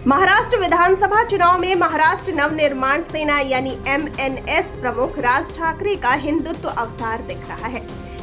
महाराष्ट्र विधानसभा चुनाव में महाराष्ट्र नवनिर्माण सेना यानी MNS प्रमुख राज ठाकरे का हिंदुत्व अवतार दिख रहा है।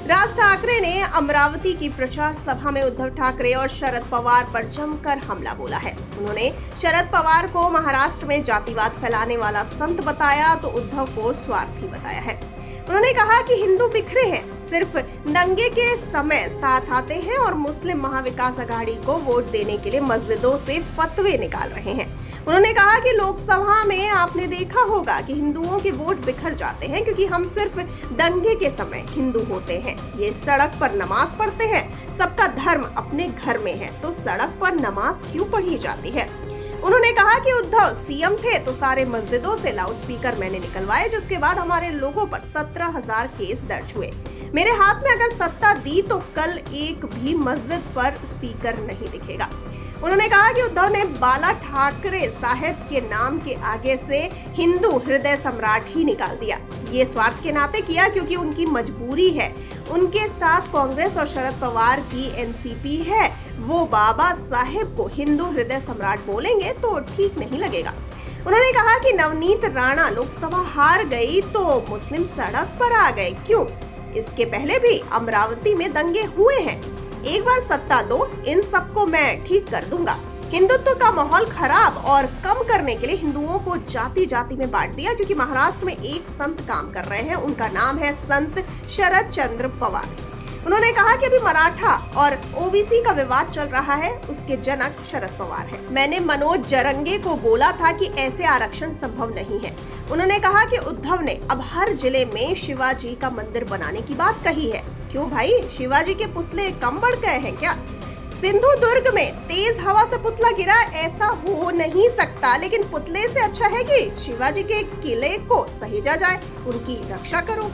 राज ठाकरे ने अमरावती की प्रचार सभा में उद्धव ठाकरे और शरद पवार पर जमकर हमला बोला है। उन्होंने शरद पवार को महाराष्ट्र में जातिवाद फैलाने वाला संत बताया तो उद्धव को स्वार्थी बताया है। उन्होंने कहा कि हिंदू बिखरे हैं, सिर्फ दंगे के समय साथ आते हैं और मुस्लिम महाविकास अघाड़ी को वोट देने के लिए मस्जिदों से फतवे निकाल रहे हैं। उन्होंने कहा कि लोकसभा में आपने देखा होगा कि हिंदुओं के वोट बिखर जाते हैं क्योंकि हम सिर्फ दंगे के समय हिंदू होते हैं। ये सड़क पर नमाज पढ़ते हैं, सबका धर्म अपने घर में है तो सड़क पर नमाज क्यों पढ़ी जाती है। उन्होंने कहा कि उद्धव सीएम थे तो सारे मस्जिदों से लाउडस्पीकर मैंने निकलवाए, जिसके बाद हमारे लोगों पर 17,000 केस दर्ज हुए। मेरे हाथ में अगर सत्ता दी तो कल एक भी मस्जिद पर स्पीकर नहीं दिखेगा। उन्होंने कहा कि उद्धव ने बाला ठाकरे साहब के नाम के आगे से हिंदू हृदय सम्राट ही निकाल दिया। ये स्वार्थ के नाते किया क्योंकि उनकी मजबूरी है। उनके साथ कांग्रेस और शरद पवार की एनसीपी है, वो बाबा साहेब को हिंदू हृदय सम्राट बोलेंगे तो ठीक नहीं लगेगा। उन्होंने कहा कि नवनीत राणा लोकसभा हार गई तो मुस्लिम सड़क पर आ गए क्यों? इसके पहले भी अमरावती में दंगे हुए हैं। एक बार सत्ता दो, इन सबको मैं ठीक कर दूंगा। हिंदुत्व का माहौल खराब और कम करने के लिए हिंदुओं को जाति जाति में बांट दिया क्योंकि महाराष्ट्र में एक संत काम कर रहे हैं, उनका नाम है संत शरद चंद्र पवार। उन्होंने कहा कि अभी मराठा और ओबीसी का विवाद चल रहा है, उसके जनक शरद पवार हैं। मैंने मनोज जरंगे को बोला था कि ऐसे आरक्षण संभव नहीं है। उन्होंने कहा कि उद्धव ने अब हर जिले में शिवाजी का मंदिर बनाने की बात कही है। क्यों भाई, शिवाजी के पुतले कम बढ़ गए हैं क्या? सिंधु दुर्ग में तेज हवा से पुतला गिरा, ऐसा हो नहीं सकता, लेकिन पुतले से अच्छा है कि शिवाजी के किले को सहेजा जाए, उनकी रक्षा करो।